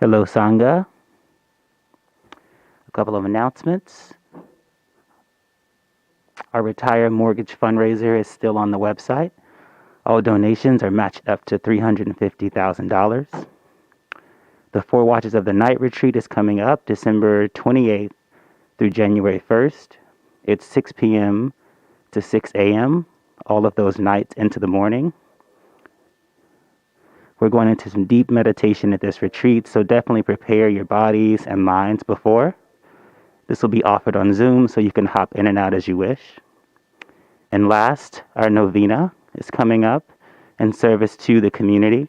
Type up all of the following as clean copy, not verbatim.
Hello, Sangha. A couple of announcements. Our Retire Mortgage fundraiser is still on the website. All donations are matched up to $350,000. The Four Watches of the Night retreat is coming up December 28th through January 1st. It's 6 p.m. to 6 a.m., all of those nights into the morning. We're going into some deep meditation at this retreat, so definitely prepare your bodies and minds before. This will be offered on Zoom, so you can hop in and out as you wish. And last, our novena is coming up in service to the community.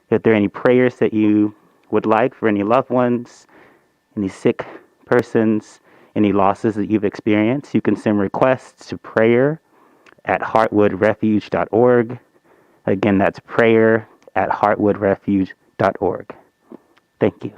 If there are any prayers that you would like for any loved ones, any sick persons, any losses that you've experienced, you can send requests to prayer@heartwoodrefuge.org. Again, that's prayer@heartwoodrefuge.org. Thank you.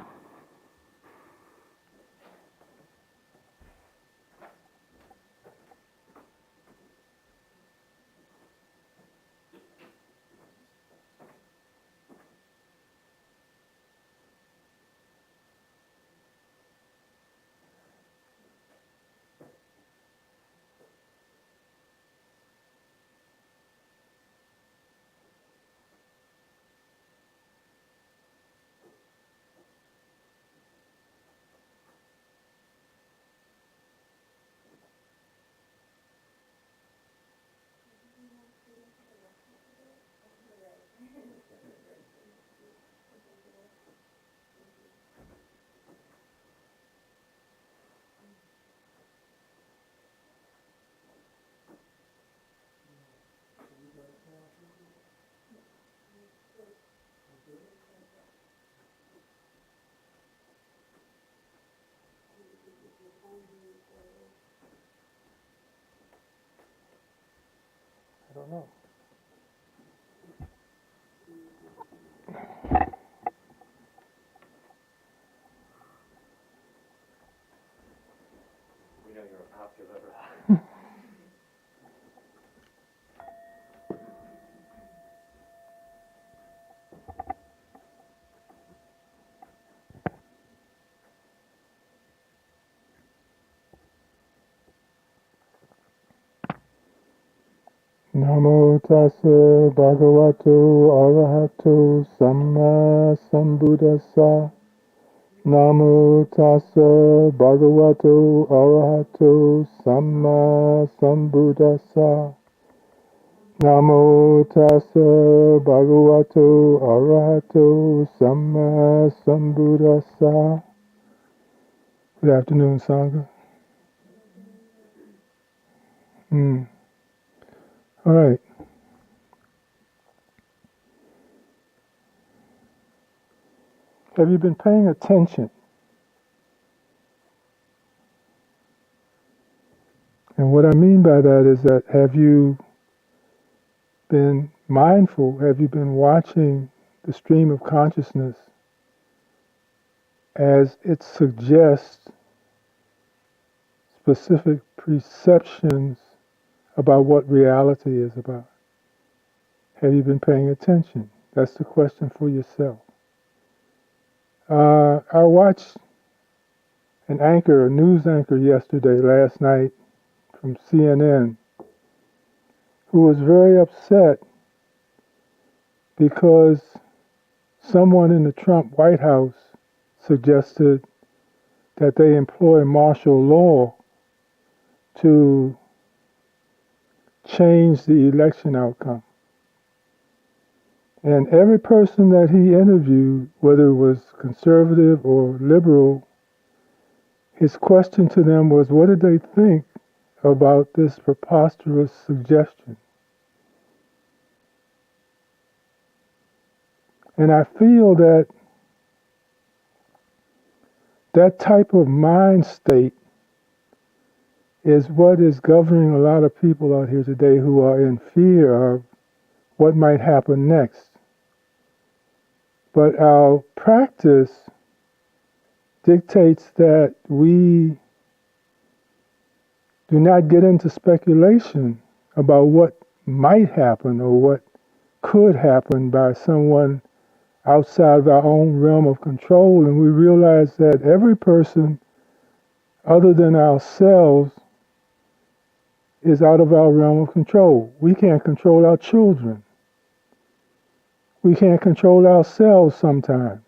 I don't know. We know you're a popular. Namo tassa bhagavato arahato samma sambuddhassa. Namo tassa bhagavato arahato samma sambuddhassa. Namo tassa bhagavato arahato samma sambuddhassa. Good afternoon, Sangha. All right. Have you been paying attention? And what I mean by that is that have you been mindful? Have you been watching the stream of consciousness as it suggests specific perceptions about what reality is about? Have you been paying attention? That's the question for yourself. I watched a news anchor last night from CNN, who was very upset because someone in the Trump White House suggested that they employ martial law to change the election outcome. And every person that he interviewed, whether it was conservative or liberal, his question to them was, what did they think about this preposterous suggestion? And I feel that that type of mind state is what is governing a lot of people out here today who are in fear of what might happen next. But our practice dictates that we do not get into speculation about what might happen or what could happen by someone outside of our own realm of control, and we realize that every person other than ourselves is out of our realm of control. We can't control our children. We can't control ourselves sometimes.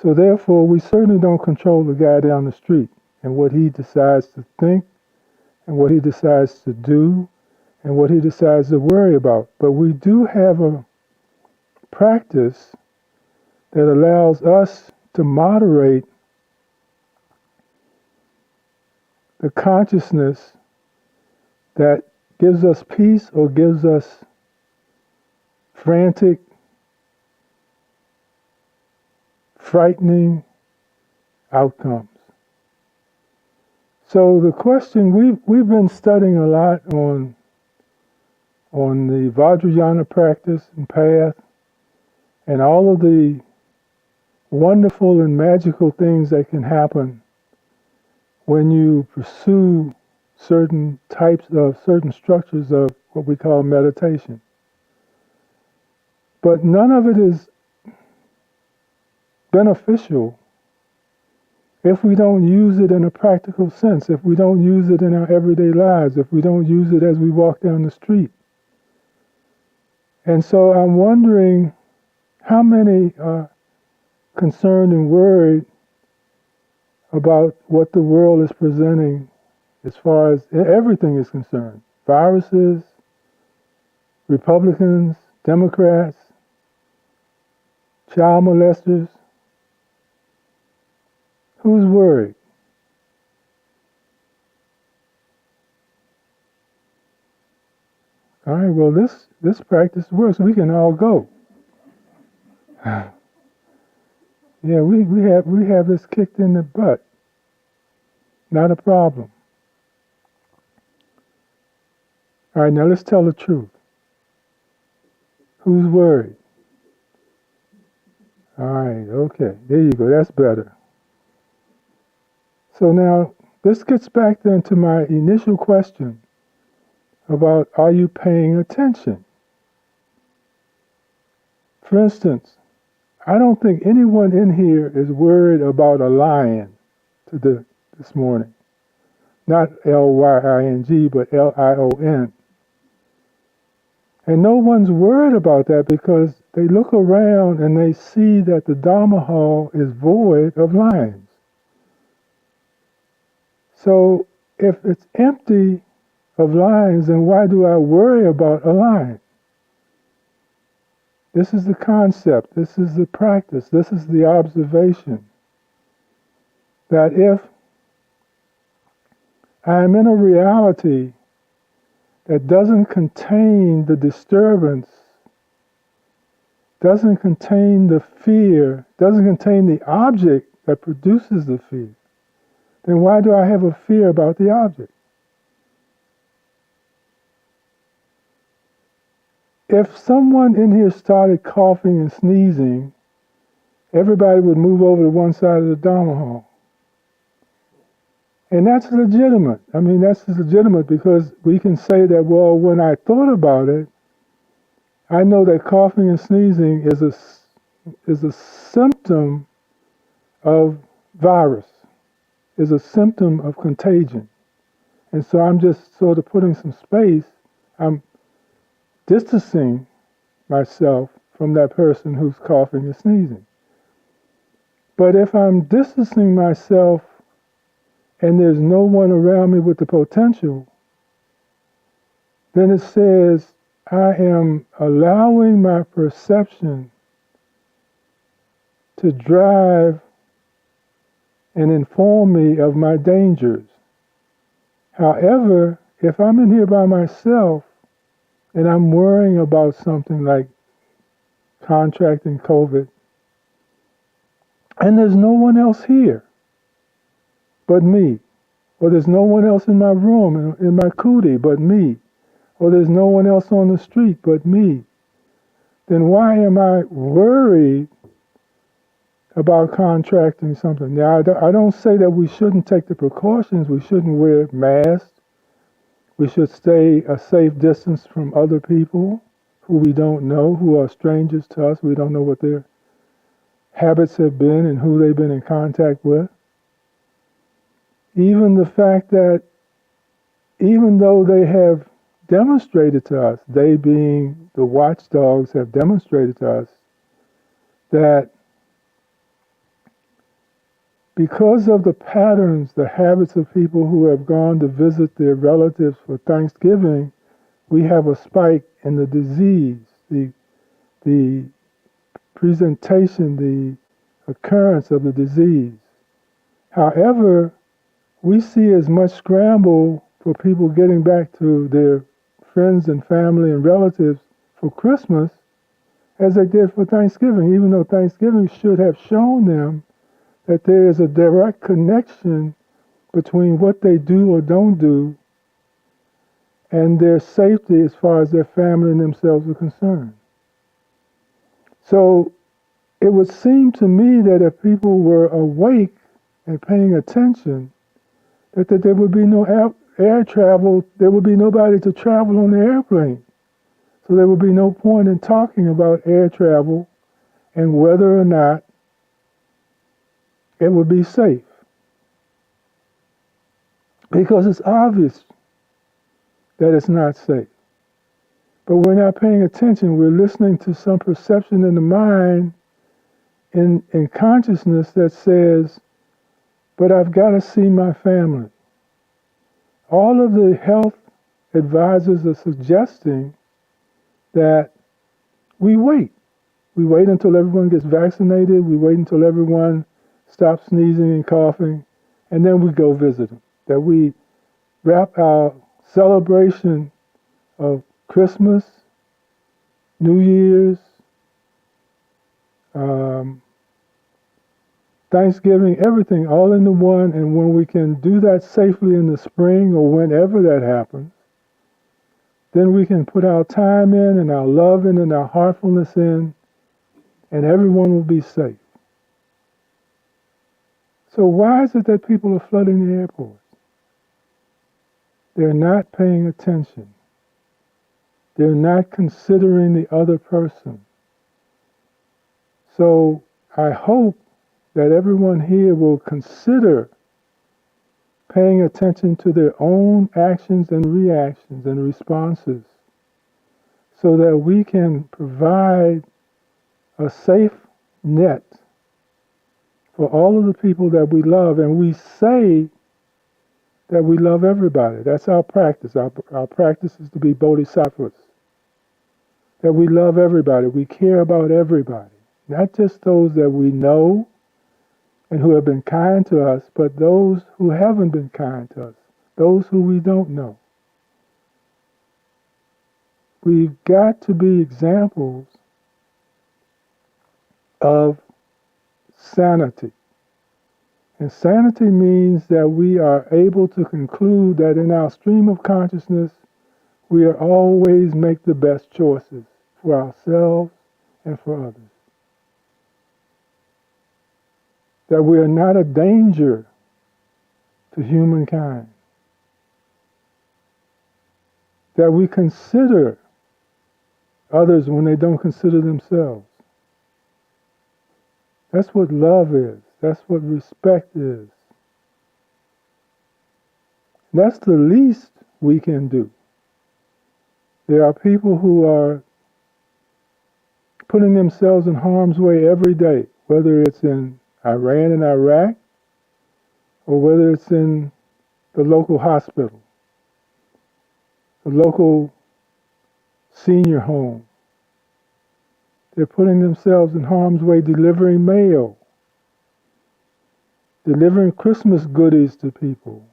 So therefore, we certainly don't control the guy down the street and what he decides to think and what he decides to do and what he decides to worry about. But we do have a practice that allows us to moderate the consciousness that gives us peace or gives us frantic, frightening outcomes. So the question, we've been studying a lot on the Vajrayana practice and path and all of the wonderful and magical things that can happen when you pursue certain structures of what we call meditation. But none of it is beneficial if we don't use it in a practical sense, if we don't use it in our everyday lives, if we don't use it as we walk down the street. And so I'm wondering how many are concerned and worried about what the world is presenting as far as everything is concerned. Viruses, Republicans, Democrats, child molesters. Who's worried? All right, well, this practice works. We can all go. Yeah, we have this kicked in the butt. Not a problem. All right, now let's tell the truth. Who's worried? All right, okay, there you go. That's better. So now, this gets back then to my initial question about, are you paying attention? For instance, I don't think anyone in here is worried about a lion this morning. Not L-Y-I-N-G, but L-I-O-N. And no one's worried about that because they look around and they see that the Dhamma hall is void of lions. So if it's empty of lions, then why do I worry about a lion? This is the concept, this is the practice, this is the observation. That if I am in a reality that doesn't contain the disturbance, doesn't contain the fear, doesn't contain the object that produces the fear, then why do I have a fear about the object? If someone in here started coughing and sneezing, everybody would move over to one side of the Dhamma hall. And that's legitimate. I mean, that's legitimate because we can say that, well, when I thought about it, I know that coughing and sneezing is a symptom of virus, is a symptom of contagion. And so I'm just sort of putting some space. I'm distancing myself from that person who's coughing and sneezing. But if I'm distancing myself and there's no one around me with the potential, then it says I am allowing my perception to drive and inform me of my dangers. However, if I'm in here by myself and I'm worrying about something like contracting COVID, and there's no one else here but me, or there's no one else in my room, in my kuti but me, or there's no one else on the street but me, then why am I worried about contracting something? Now, I don't say that we shouldn't take the precautions, we shouldn't wear masks, we should stay a safe distance from other people, who we don't know, who are strangers to us. We don't know what their habits have been and who they've been in contact with. Even the fact that even though they have demonstrated to us, they being the watchdogs have demonstrated to us that because of the patterns, the habits of people who have gone to visit their relatives for Thanksgiving, we have a spike in the disease, the presentation, the occurrence of the disease. However, we see as much scramble for people getting back to their friends and family and relatives for Christmas as they did for Thanksgiving, even though Thanksgiving should have shown them that there is a direct connection between what they do or don't do and their safety as far as their family and themselves are concerned. So it would seem to me that if people were awake and paying attention, that there would be no air travel, there would be nobody to travel on the airplane. So there would be no point in talking about air travel and whether or not it would be safe. Because it's obvious that it's not safe. But we're not paying attention. We're listening to some perception in the mind, in consciousness that says, but I've got to see my family. All of the health advisors are suggesting that we wait. We wait until everyone gets vaccinated. We wait until everyone stops sneezing and coughing. And then we go visit them. That we wrap our celebration of Christmas, New Year's, Thanksgiving, everything all into one. And when we can do that safely in the spring or whenever that happens, then we can put our time in and our love in and our heartfulness in, and everyone will be safe. So why is it that people are flooding the airports? They're not paying attention. They're not considering the other person. So I hope that everyone here will consider paying attention to their own actions and reactions and responses so that we can provide a safe net for all of the people that we love. And we say that we love everybody. That's our practice. Our practice is to be bodhisattvas. That we love everybody. We care about everybody. Not just those that we know and who have been kind to us, but those who haven't been kind to us, those who we don't know. We've got to be examples of sanity. And sanity means that we are able to conclude that in our stream of consciousness, we are always make the best choices for ourselves and for others. That we are not a danger to humankind. That we consider others when they don't consider themselves. That's what love is. That's what respect is. That's the least we can do. There are people who are putting themselves in harm's way every day, whether it's in Iran and Iraq, or whether it's in the local hospital, the local senior home. They're putting themselves in harm's way delivering mail, delivering Christmas goodies to people.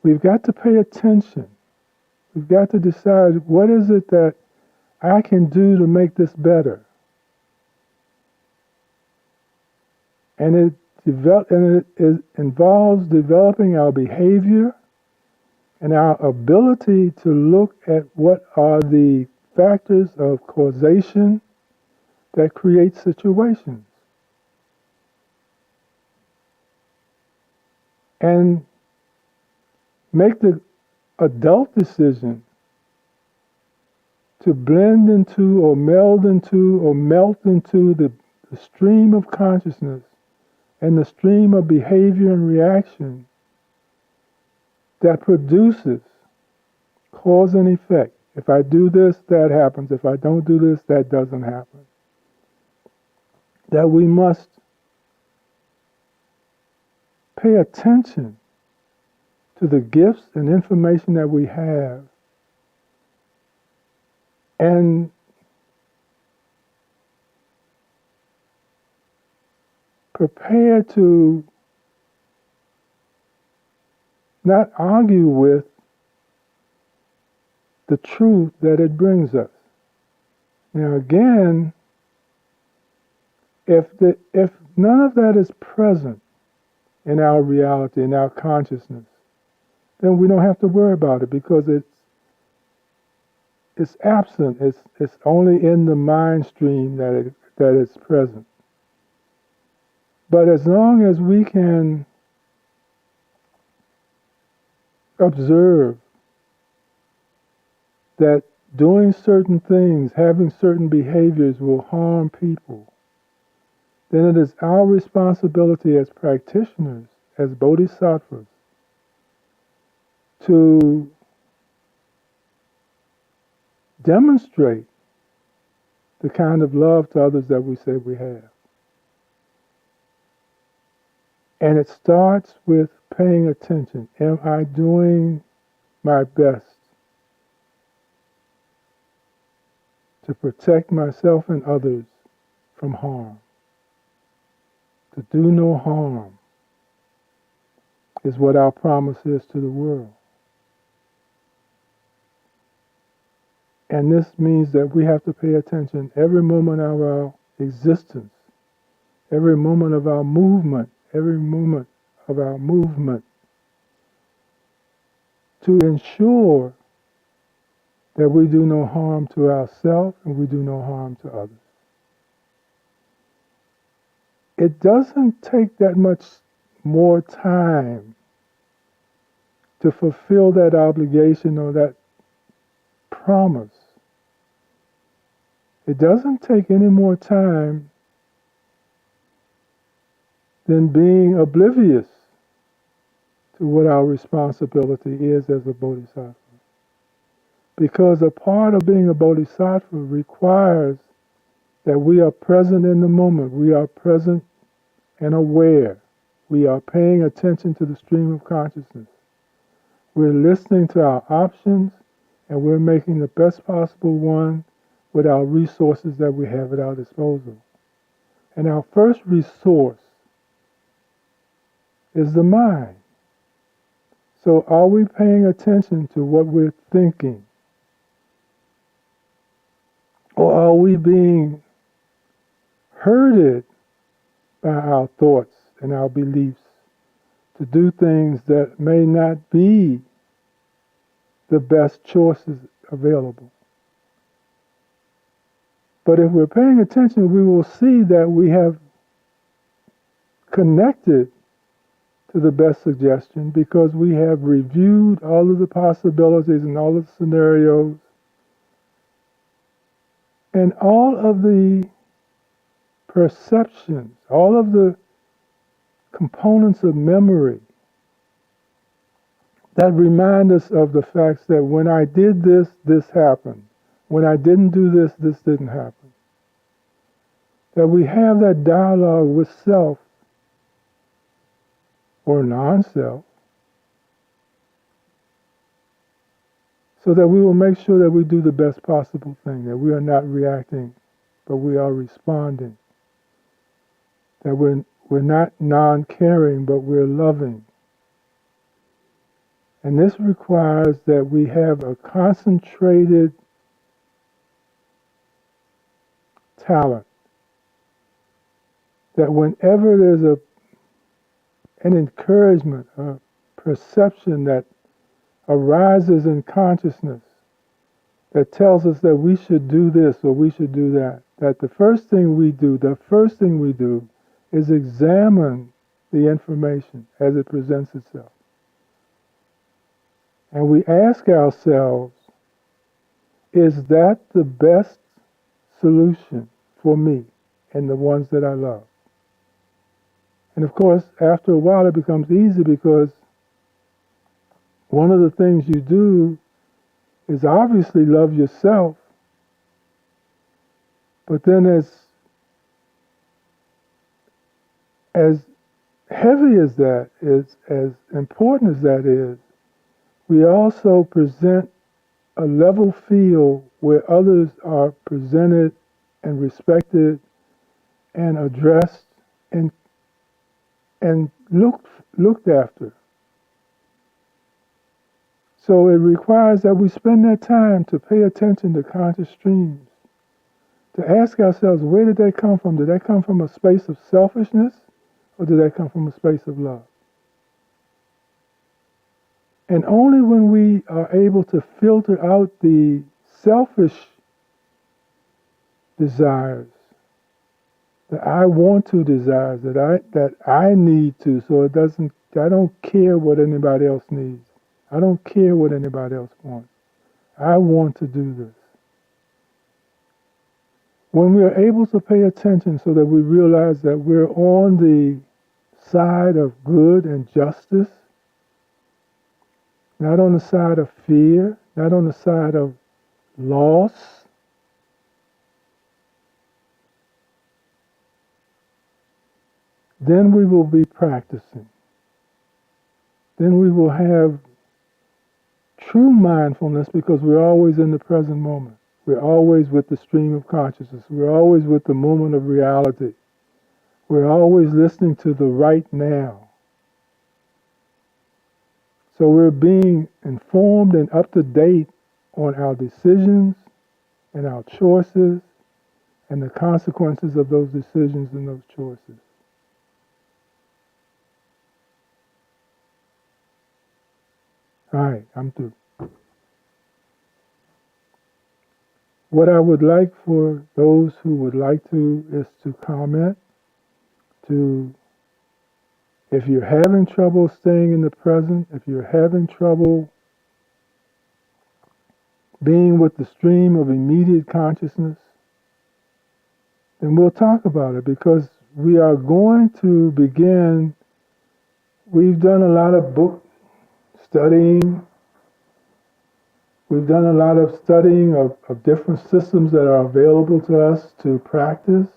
We've got to pay attention. We've got to decide what is it that I can do to make this better. And it involves developing our behavior and our ability to look at what are the factors of causation that create situations. And make the adult decision to blend into or meld into or melt into the stream of consciousness and the stream of behavior and reaction that produces cause and effect. If I do this, that happens. If I don't do this, that doesn't happen. That we must pay attention to the gifts and information that we have and prepare to not argue with the truth that it brings us. Now again, if none of that is present in our reality, in our consciousness, then we don't have to worry about it because it's absent. It's only in the mind stream that it's present. But as long as we can observe that doing certain things, having certain behaviors will harm people, then it is our responsibility as practitioners, as bodhisattvas, to demonstrate the kind of love to others that we say we have. And it starts with paying attention. Am I doing my best to protect myself and others from harm? To do no harm is what our promise is to the world. And this means that we have to pay attention every moment of our existence, every moment of our movement, to ensure that we do no harm to ourselves and we do no harm to others. It doesn't take that much more time to fulfill that obligation or that promise. It doesn't take any more time than being oblivious to what our responsibility is as a bodhisattva. Because a part of being a bodhisattva requires that we are present in the moment. We are present and aware. We are paying attention to the stream of consciousness. We're listening to our options and we're making the best possible one with our resources that we have at our disposal. And our first resource is the mind. So are we paying attention to what we're thinking? Or are we being herded by our thoughts and our beliefs to do things that may not be the best choices available? But if we're paying attention, we will see that we have connected to the best suggestion because we have reviewed all of the possibilities and all of the scenarios and all of the perceptions, all of the components of memory that remind us of the facts that when I did this, this happened. When I didn't do this, this didn't happen. That we have that dialogue with self or non-self so that we will make sure that we do the best possible thing, that we are not reacting, but we are responding. That we're not non-caring, but we're loving. And this requires that we have a concentrated talent. That whenever there's an encouragement, a perception that arises in consciousness that tells us that we should do this or we should do that, that the first thing we do is examine the information as it presents itself. And we ask ourselves, is that the best solution for me and the ones that I love? And of course, after a while, it becomes easy because one of the things you do is obviously love yourself, but then as heavy as that is, as important as that is, we also present a level field where others are presented and respected and addressed and looked after. So it requires that we spend that time to pay attention to conscious streams, to ask ourselves, where did they come from? Did they come from a space of selfishness, or did they come from a space of love? And only when we are able to filter out the selfish desires, the I want to desires, that I need to, so I don't care what anybody else needs. I don't care what anybody else wants. I want to do this. When we are able to pay attention so that we realize that we're on the side of good and justice, not on the side of fear, not on the side of loss, then we will be practicing. Then we will have true mindfulness because we're always in the present moment. We're always with the stream of consciousness. We're always with the moment of reality. We're always listening to the right now. So we're being informed and up to date on our decisions and our choices and the consequences of those decisions and those choices. All right, I'm through. What I would like for those who would like to is to comment, if you're having trouble staying in the present, if you're having trouble being with the stream of immediate consciousness, then we'll talk about it because we are going to begin. We've done a lot of book studying. We've done a lot of studying of different systems that are available to us to practice.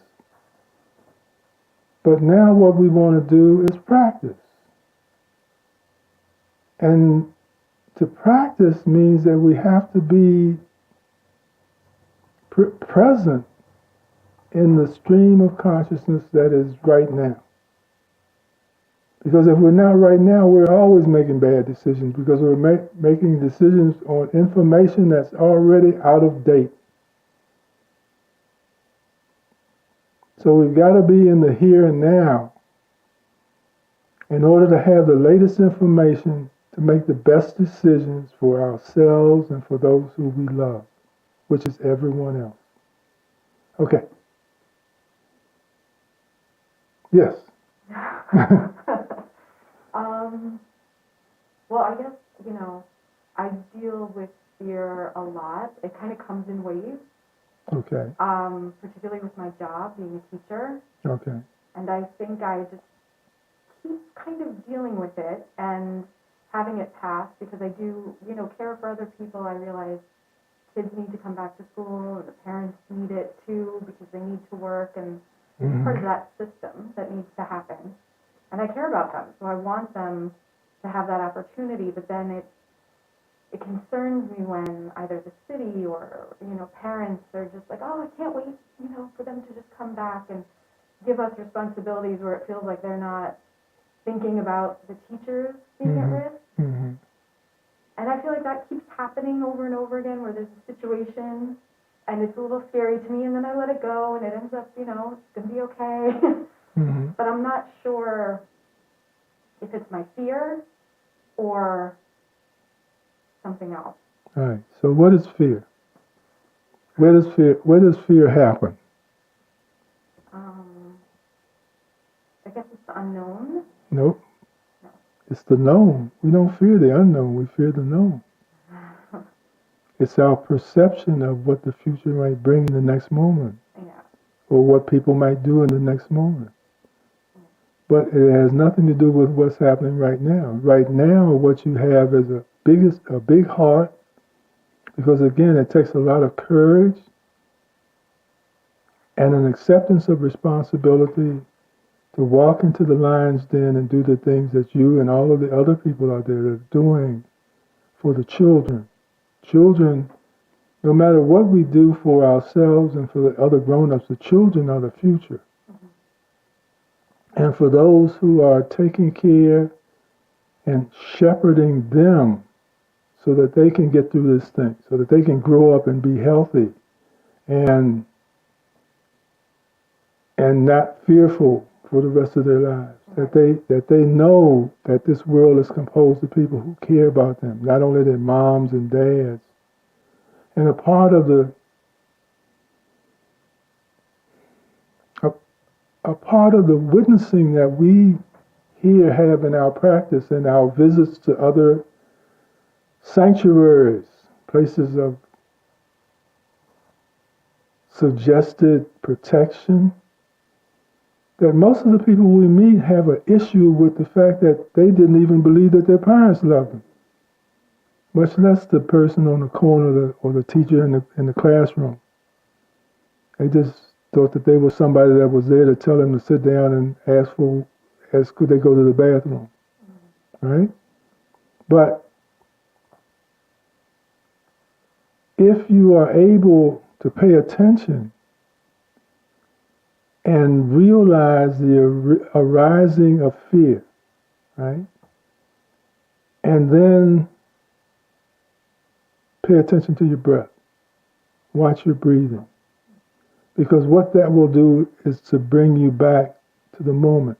But now what we want to do is practice. And to practice means that we have to be present in the stream of consciousness that is right now. Because if we're not right now, we're always making bad decisions because we're making decisions on information that's already out of date. So we've got to be in the here and now in order to have the latest information to make the best decisions for ourselves and for those who we love, which is everyone else. Okay. Yes. Well, I guess, I deal with fear a lot. It kind of comes in waves. Okay. Particularly with my job, being a teacher. Okay. And I think I just keep kind of dealing with it and having it pass because I do, care for other people. I realize kids need to come back to school, and the parents need it too because they need to work, and it's part of that system that needs to happen. And I care about them, so I want them to have that opportunity, but then it concerns me when either the city or, parents are just like, oh, I can't wait, for them to just come back and give us responsibilities where it feels like they're not thinking about the teachers being at risk. Mm-hmm. And I feel like that keeps happening over and over again where there's a situation and it's a little scary to me and then I let it go and it ends up, it's going to be okay. Mm-hmm. But I'm not sure if it's my fear or something else. All right. So what is fear? Where does fear happen? I guess it's the unknown. Nope. No. It's the known. We don't fear the unknown, we fear the known. It's our perception of what the future might bring in the next moment, or what people might do in the next moment. But it has nothing to do with what's happening right now. Right now, what you have is a big heart, because again, it takes a lot of courage and an acceptance of responsibility to walk into the lion's den and do the things that you and all of the other people out there are doing for the children. Children, no matter what we do for ourselves and for the other grown-ups, the children are the future. And for those who are taking care and shepherding them so that they can get through this thing, so that they can grow up and be healthy and not fearful for the rest of their lives. That they know that this world is composed of people who care about them, not only their moms and dads. And a part of the witnessing that we here have in our practice and our visits to other sanctuaries, places of suggested protection, that most of the people we meet have an issue with the fact that they didn't even believe that their parents loved them, much less the person on the corner or the teacher in the classroom. They just thought that they were somebody that was there to tell them to sit down and ask could they go to the bathroom, right? But if you are able to pay attention and realize the arising of fear, right? And then pay attention to your breath. Watch your breathing. Because what that will do is to bring you back to the moment.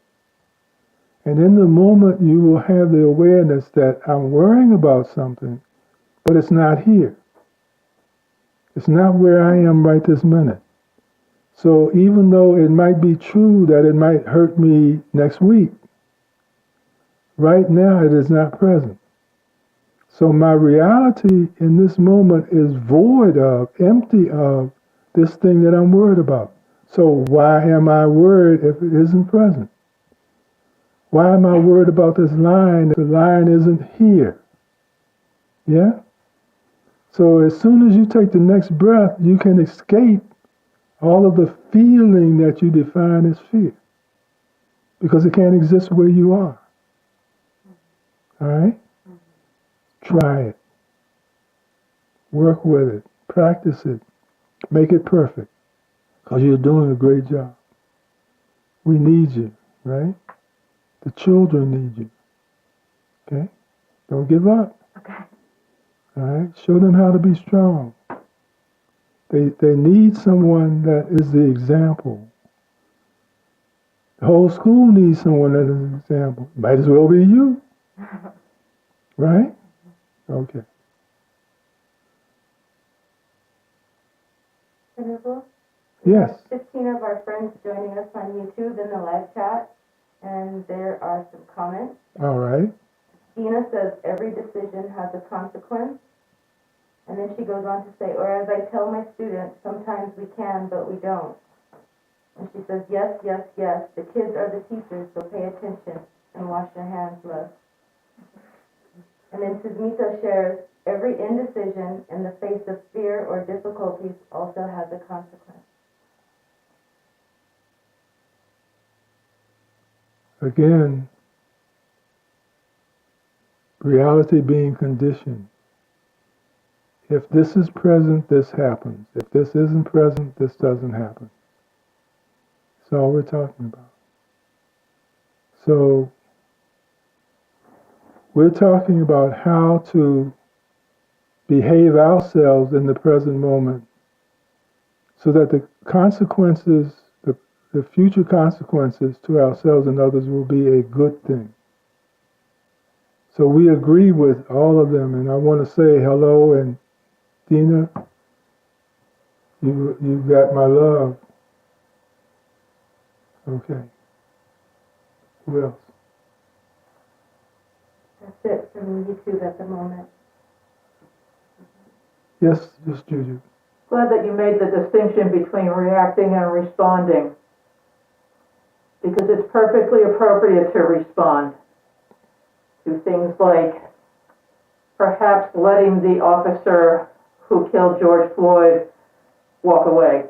And in the moment, you will have the awareness that I'm worrying about something, but it's not here. It's not where I am right this minute. So even though it might be true that it might hurt me next week, right now it is not present. So my reality in this moment is void of, empty of this thing that I'm worried about. So why am I worried if it isn't present? Why am I worried about this line if the line isn't here? Yeah? So as soon as you take the next breath, you can escape all of the feeling that you define as fear, because it can't exist where you are. All right? Try it. Work with it. Practice it. Make it perfect, because you're doing a great job. We need you, right? The children need you. Okay? Don't give up. Okay. All right? Show them how to be strong. They need someone that is the example. The whole school needs someone that is an example. Might as well be you. Right? Okay. Venerable? Yes. 15 of our friends joining us on YouTube in the live chat, and there are some comments. All right. Dina says every decision has a consequence. And then she goes on to say, or as I tell my students, sometimes we can, but we don't. And she says, yes, yes, yes, the kids are the teachers, so pay attention and wash your hands, love. And then Susmita shares, every indecision in the face of fear or difficulties also has a consequence. Again, reality being conditioned. If this is present, this happens. If this isn't present, this doesn't happen. That's all we're talking about. So, we're talking about how to behave ourselves in the present moment so that the consequences, the future consequences to ourselves and others will be a good thing. So we agree with all of them, and I want to say hello, and Dina, you got my love. Okay. Who else? similitude at the moment. Yes, Juju. Glad that you made the distinction between reacting and responding, because it's perfectly appropriate to respond to things like perhaps letting the officer who killed George Floyd walk away.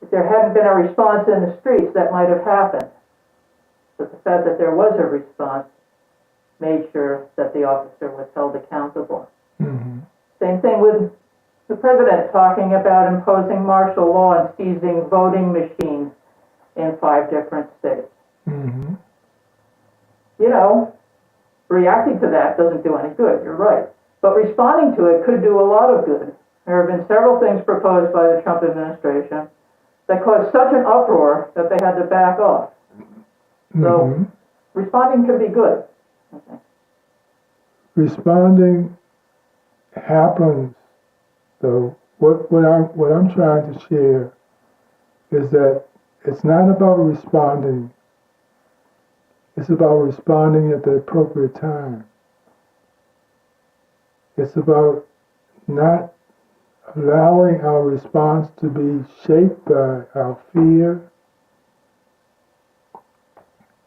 If there hadn't been a response in the streets, that might have happened. But the fact that there was a response made sure that the officer was held accountable. Mm-hmm. Same thing with the president talking about imposing martial law and seizing voting machines in 5 different states. Mm-hmm. You know, reacting to that doesn't do any good, you're right. But responding to it could do a lot of good. There have been several things proposed by the Trump administration that caused such an uproar that they had to back off. So, responding could be good. Okay. Responding happens, though. What I'm trying to share is that it's not about responding. It's about responding at the appropriate time. It's about not allowing our response to be shaped by our fear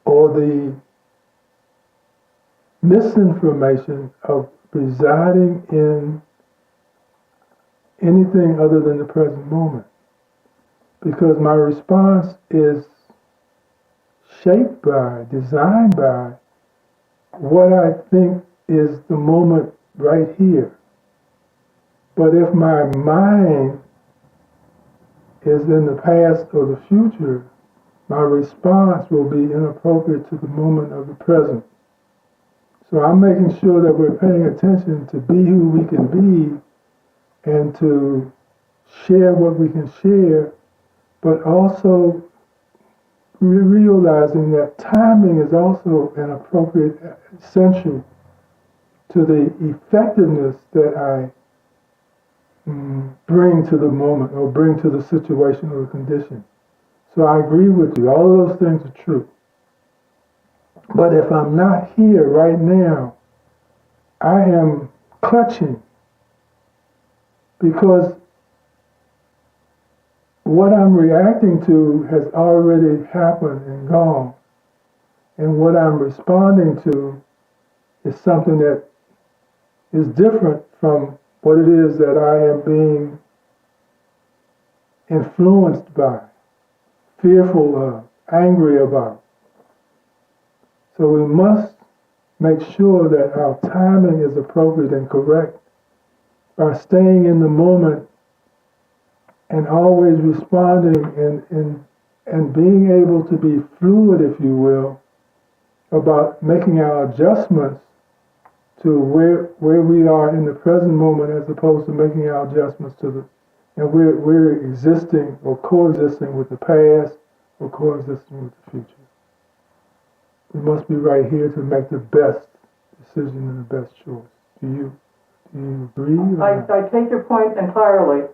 or the misinformation of residing in anything other than the present moment. Because my response is shaped by, designed by, what I think is the moment right here. But if my mind is in the past or the future, my response will be inappropriate to the moment of the present. So I'm making sure that we're paying attention to be who we can be and to share what we can share, but also realizing that timing is also an appropriate essential to the effectiveness that I bring to the moment or bring to the situation or the condition. So I agree with you. All of those things are true. But if I'm not here right now, I am clutching, because what I'm reacting to has already happened and gone. And what I'm responding to is something that is different from what it is that I am being influenced by, fearful of, angry about. So we must make sure that our timing is appropriate and correct by staying in the moment and always responding and being able to be fluid, if you will, about making our adjustments to where we are in the present moment, as opposed to making our adjustments to and we're existing or coexisting with the past or coexisting with the future. We must be right here to make the best decision and the best choice. Do you agree? I take your point entirely,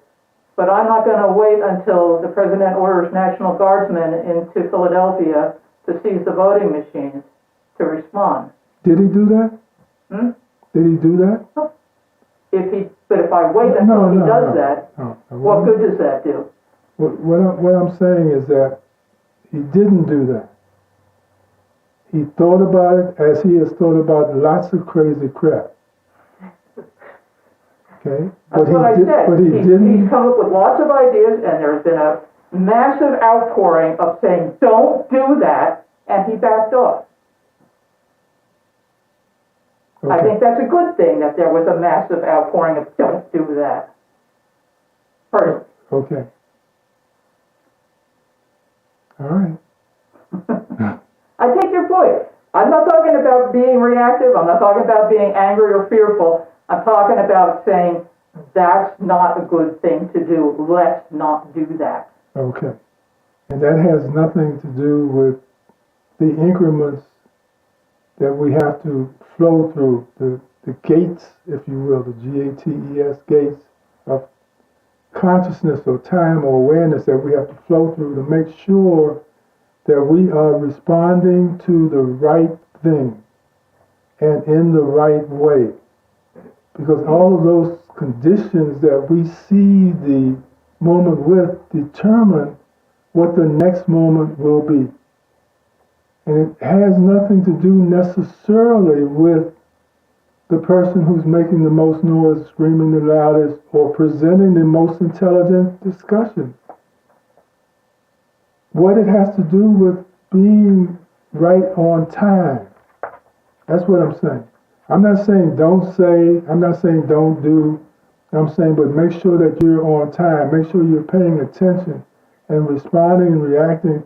but I'm not going to wait until the president orders National Guardsmen into Philadelphia to seize the voting machines to respond. Did he do that? Did he do that? But if I wait until he does that, what good does that do? What I'm saying is that he didn't do that. He thought about it as he has thought about lots of crazy crap. Okay? That's what I said. But he's come up with lots of ideas, and there's been a massive outpouring of saying, don't do that, and he backed off. Okay. I think that's a good thing that there was a massive outpouring of don't do that. First. Okay. All right. I take your point. I'm not talking about being reactive. I'm not talking about being angry or fearful. I'm talking about saying that's not a good thing to do. Let's not do that. Okay. And that has nothing to do with the increments that we have to flow through, the gates, if you will, the GATES gates of consciousness or time or awareness that we have to flow through to make sure that we are responding to the right thing. and in the right way. Because all of those conditions that we see the moment with determine what the next moment will be. And it has nothing to do necessarily with the person who's making the most noise, screaming the loudest, or presenting the most intelligent discussion. What it has to do with being right on time. That's what I'm saying. I'm not saying don't say, I'm not saying don't do, I'm saying but make sure that you're on time. Make sure you're paying attention and responding and reacting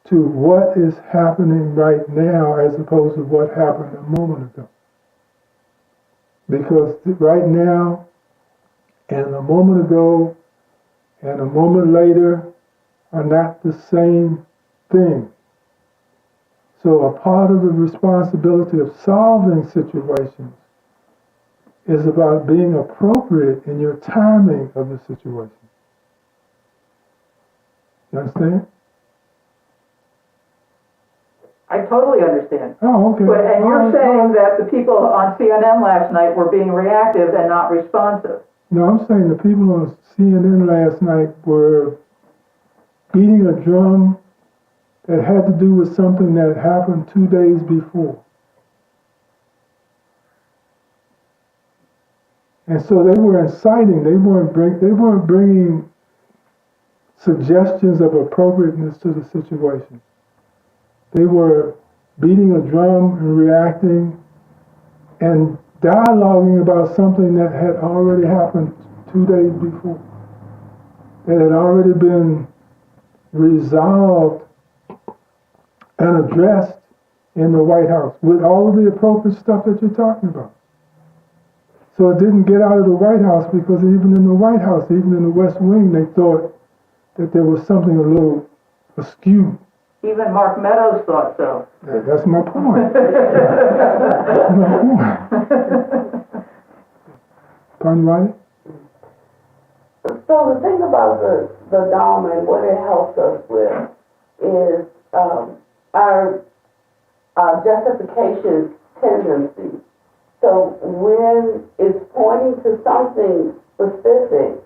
to what is happening right now as opposed to what happened a moment ago. Because right now and a moment ago and a moment later are not the same thing. So a part of the responsibility of solving situations is about being appropriate in your timing of the situation. You understand? I totally understand. Oh, okay. And you're saying that the people on CNN last night were being reactive and not responsive. No, I'm saying the people on CNN last night were beating a drum that had to do with something that happened 2 days before. And so they were inciting, they weren't bringing suggestions of appropriateness to the situation. They were beating a drum and reacting and dialoguing about something that had already happened 2 days before, that had already been resolved and addressed in the White House with all of the appropriate stuff that you're talking about. So it didn't get out of the White House because even in the White House, even in the West Wing, they thought that there was something a little askew. Even Mark Meadows thought so. That's my point. That's my point. Pardon, Ronnie? So the thing about the Dhamma and what it helps us with is our justification tendency. So when it's pointing to something specific,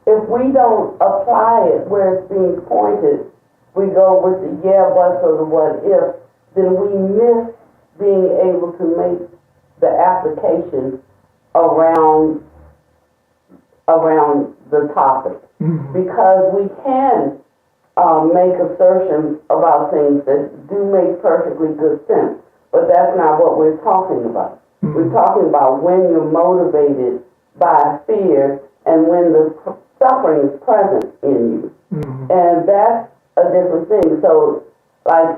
if we don't apply it where it's being pointed, we go with the yeah, buts or the what if, then we miss being able to make the application around the topic. Mm-hmm. Because we can make assertions about things that do make perfectly good sense, but that's not what we're talking about. Mm-hmm. We're talking about when you're motivated by fear and when the suffering is present in you. Mm-hmm. And that's a different thing. So, like,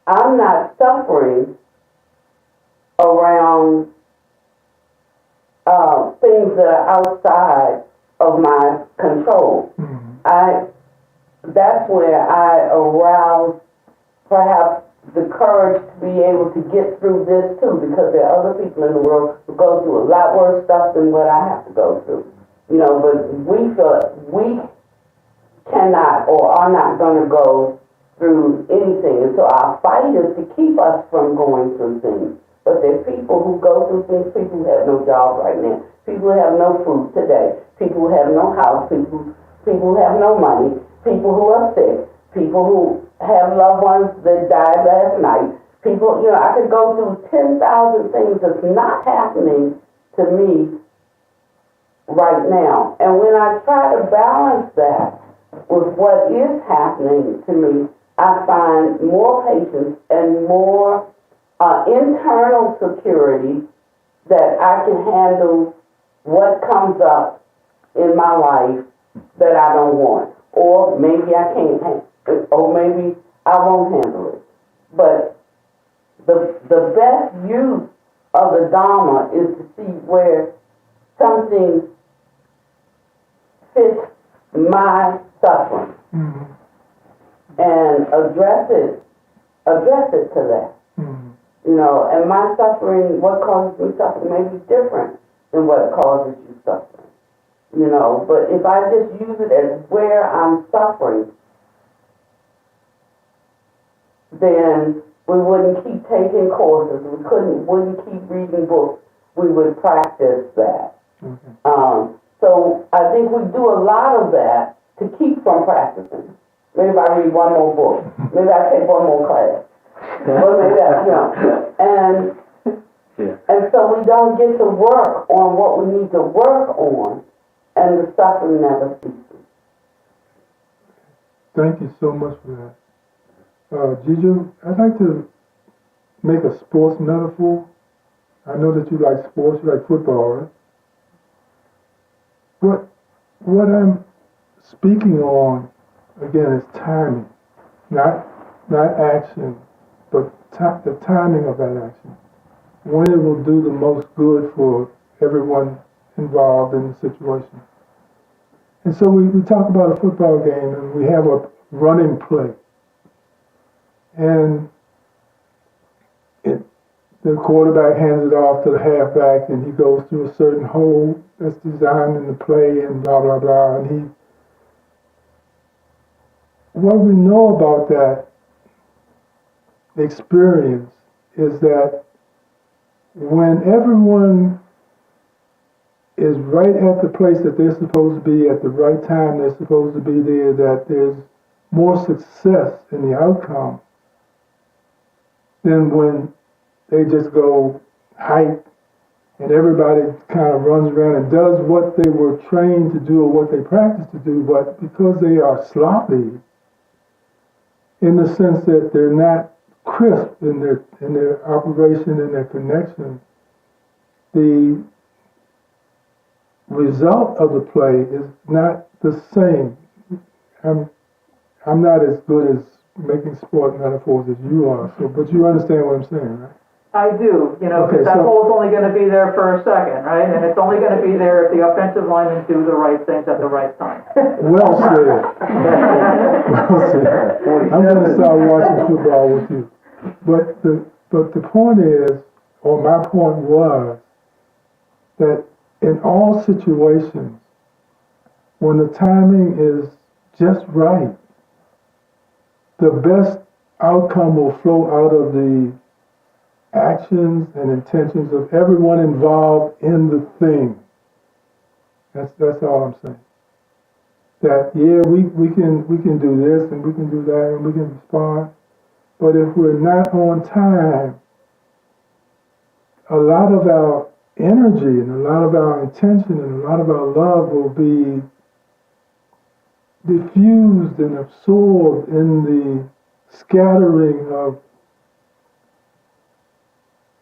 I'm not suffering around things that are outside of my control. Mm-hmm. That's where I arouse perhaps the courage to be able to get through this too, because there are other people in the world who go through a lot worse stuff than what I have to go through. You know, but we feel we cannot or are not going to go through anything. And so our fight is to keep us from going through things. But there are people who go through things, people who have no job right now, people who have no food today, people who have no house, people who have no money, people who are sick, people who have loved ones that died last night, people, you know, I could go through 10,000 things that's not happening to me right now. And when I try to balance that with what is happening to me, I find more patience and more internal security that I can handle what comes up in my life that I don't want. Or maybe I can't handle it, or maybe I won't handle it. But the best use of the Dhamma is to see where something fits my suffering. Mm-hmm. And address it to that. Mm-hmm. You know, and my suffering, what causes me suffering may be different than what causes you suffering. You know, but if I just use it as where I'm suffering, then we wouldn't keep taking courses. Wouldn't keep reading books. We would practice that. So I think we do a lot of that to keep from practicing. Maybe if I read one more book. Maybe I take one more class. Well, maybe that, and so we don't get to work on what we need to work on, and the suffering never ceases. Thank you so much for that. Juju, I'd like to make a sports metaphor. I know that you like sports, you like football, right? What I'm speaking on, again, is timing. Not action, but the timing of that action. When it will do the most good for everyone involved in the situation. And so we talk about a football game and we have a running play. And the quarterback hands it off to the halfback and he goes through a certain hole that's designed in the play and blah, blah, blah. And what we know about that experience is that when everyone is right at the place that they're supposed to be at the right time they're supposed to be there, that there's more success in the outcome than when they just go hype and everybody kind of runs around and does what they were trained to do or what they practiced to do, but because they are sloppy in the sense that they're not crisp in their operation and their connection, the result of the play is not the same. I'm not as good as making sport metaphors as you are, but you understand what I'm saying, right? I do, because that hole's only going to be there for a second, right? And it's only going to be there if the offensive linemen do the right things at the right time. Well said. Well said. I'm going to start watching football with you. But the point is, or my point was, that in all situations, when the timing is just right, the best outcome will flow out of the actions and intentions of everyone involved in the thing. That's all I'm saying. That we can do this and we can do that and we can respond, but if we're not on time, a lot of our energy and a lot of our intention and a lot of our love will be diffused and absorbed in the scattering of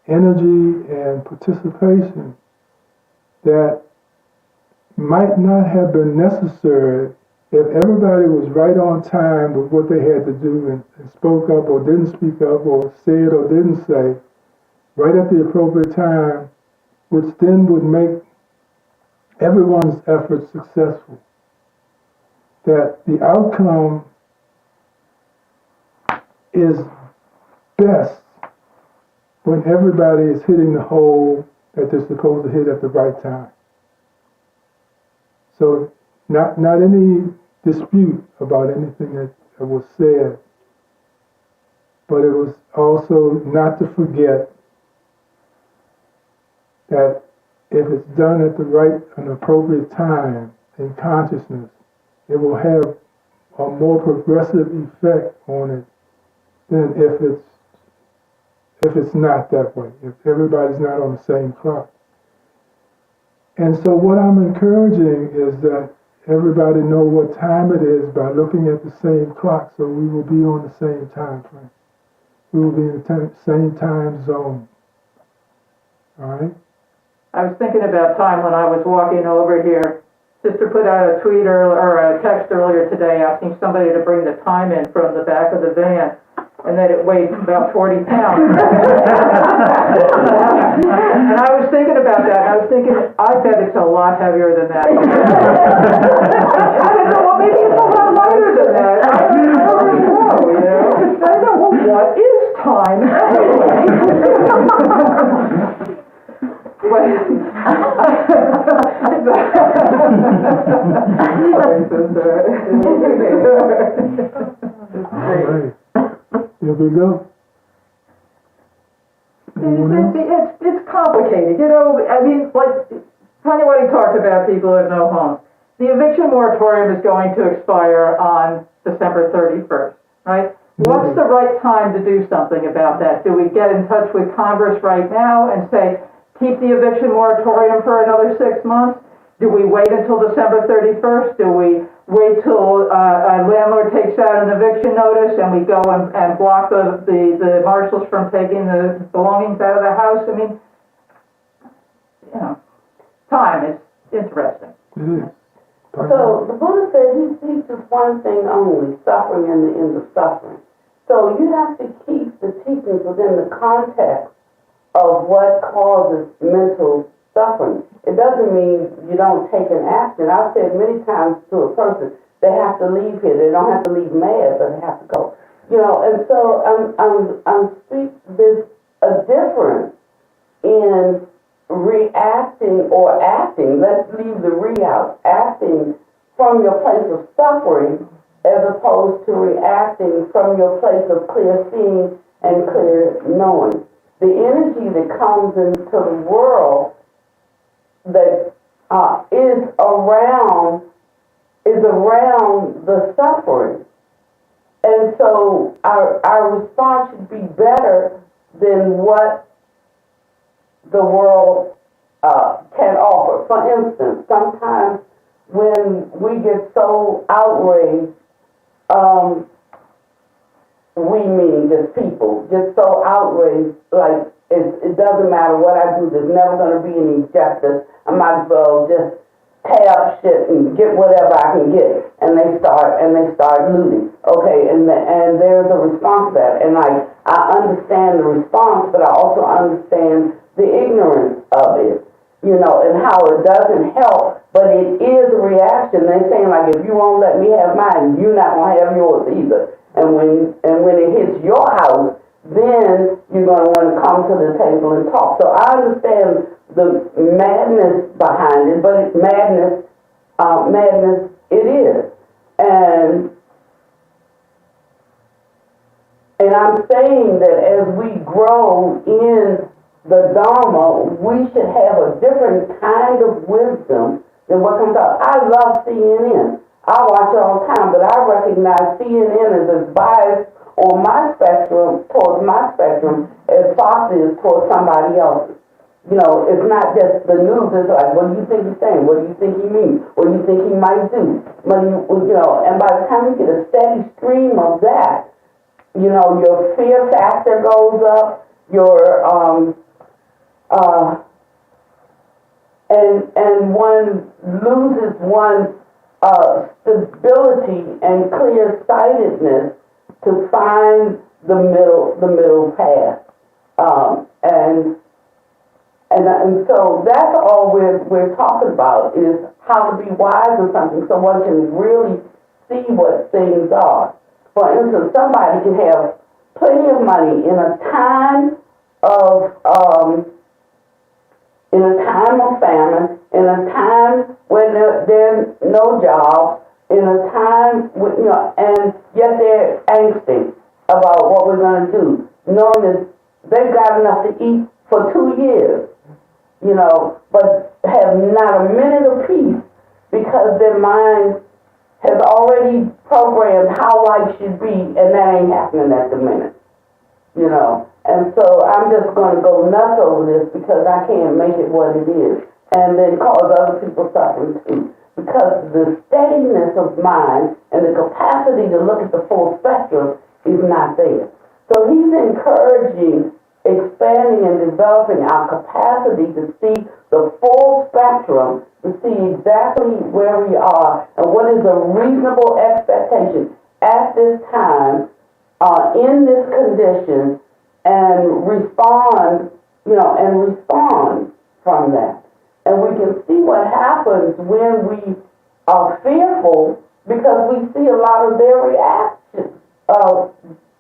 energy and participation that might not have been necessary if everybody was right on time with what they had to do and spoke up or didn't speak up or said or didn't say right at the appropriate time, which then would make everyone's efforts successful. That the outcome is best when everybody is hitting the hole that they're supposed to hit at the right time. So not any dispute about anything that was said, but it was also not to forget that if it's done at the right and appropriate time in consciousness, it will have a more progressive effect on it than if it's not that way, if everybody's not on the same clock. And so what I'm encouraging is that everybody know what time it is by looking at the same clock, so we will be on the same time frame. We will be in the same time zone. All right? I was thinking about time when I was walking over here. Sister put out a tweet or a text earlier today asking somebody to bring the time in from the back of the van, and that it weighed about 40 pounds. And I was thinking about that, and I was thinking, I bet it's a lot heavier than that. I don't know, well, maybe it's a lot lighter than that. I don't know, I don't know, well, what is time You'll we go. It's complicated. You know, I mean, like, Pannadipa talked about people who have no homes. The eviction moratorium is going to expire on December 31st, right? What's the right time to do something about that? Do we get in touch with Congress right now and say, keep the eviction moratorium for another 6 months? Do we wait until December 31st? Do we wait till a landlord takes out an eviction notice and we go and block the marshals from taking the belongings out of the house? I mean, you know, time is interesting. So the Buddha said he teaches one thing only, suffering and the end of suffering. So you have to keep the teachings within the context of what causes mental suffering. It doesn't mean you don't take an action. I've said many times to a person, they have to leave here. They don't have to leave mad, but they have to go. You know, and so there's a difference in reacting or acting. Let's leave the re out. Acting from your place of suffering as opposed to reacting from your place of clear seeing and clear knowing. The energy that comes into the world that is around the suffering. And so our response should be better than what the world can offer. For instance, sometimes when we get so outraged, we meaning just people, get so outraged, like it doesn't matter what I do, there's never going to be any justice. I might as well just tear up shit and get whatever I can get. And they start looting. Okay, and there's a response to that. And I understand the response, but I also understand the ignorance of it, you know, and how it doesn't help, but it is a reaction. They're saying, like, if you won't let me have mine, you're not going to have yours either. And when it hits your house, then you're going to want to come to the table and talk. So I understand the madness behind it, but madness it is. And I'm saying that as we grow in the Dhamma, we should have a different kind of wisdom than what comes out. I love CNN. I watch it all the time, but I recognize CNN is as biased on my spectrum, towards my spectrum, as Fox is towards somebody else's. You know, it's not just the news. It's like, what do you think he's saying? What do you think he means? What do you think he might do? You know, and by the time you get a steady stream of that, you know, your fear factor goes up, your and one loses one's stability and clear-sightedness to find the middle path, and so that's all we're talking about, is how to be wise in something so one can really see what things are. For instance, somebody can have plenty of money in a time of famine, in a time when there's no jobs, in a time when, you know, and yet they're angsty about what we're going to do, knowing that they've got enough to eat for 2 years, you know, but have not a minute of peace because their mind has already programmed how life should be, and that ain't happening at the minute, you know. And so I'm just going to go nuts over this because I can't make it what it is, and then cause other people suffering too. Because the steadiness of mind and the capacity to look at the full spectrum is not there. So he's encouraging expanding and developing our capacity to see the full spectrum, to see exactly where we are and what is a reasonable expectation at this time, in this condition, and respond from that. And we can see what happens when we are fearful, because we see a lot of their reactions,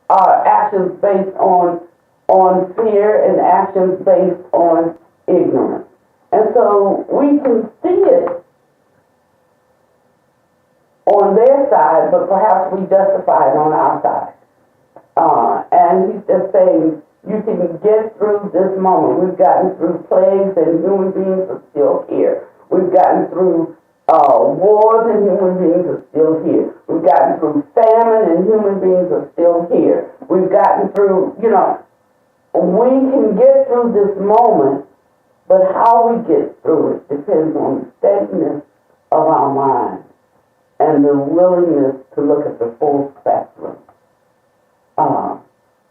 actions based on fear and actions based on ignorance. And so we can see it on their side, but perhaps we justify it on our side. And he's just saying, you can get through this moment. We've gotten through plagues and human beings are still here. We've gotten through wars and human beings are still here. We've gotten through famine and human beings are still here. We've gotten through, we can get through this moment, but how we get through it depends on the steadiness of our mind and the willingness to look at the full spectrum.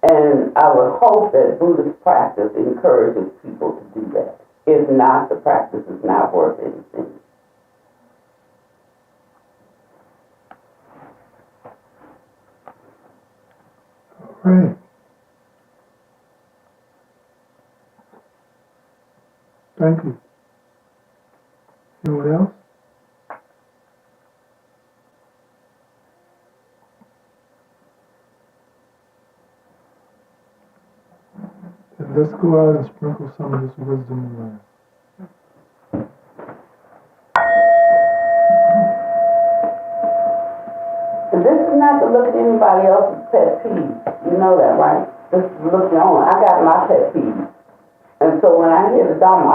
And I would hope that Buddhist practice encourages people to do that. If not, the practice is not worth anything. All right. Thank you. Anyone else? Then let's go out and sprinkle some of this wisdom around. And this is not to look at anybody else's pet peeve. You know that, right? This is looking on. I got my pet peeve. And so when I hear the Dhamma,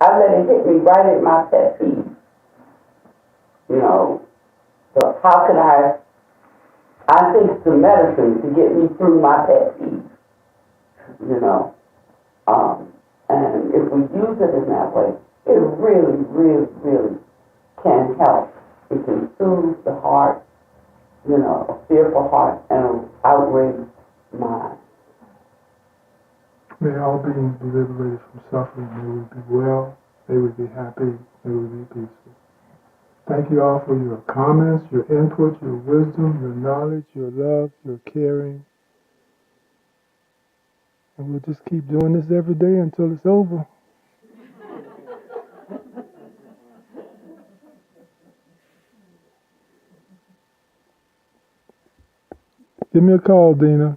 I let it hit me right at my pet peeve. So how can I think it's the medicine to get me through my pet peeve. And if we use it in that way, it really, really, really can help. It can soothe the heart, a fearful heart and an outraged mind. May all beings be liberated from suffering. May we be well. May we be happy. May we be peaceful. Thank you all for your comments, your input, your wisdom, your knowledge, your love, your caring. And we'll just keep doing this every day until it's over. Give me a call, Dina.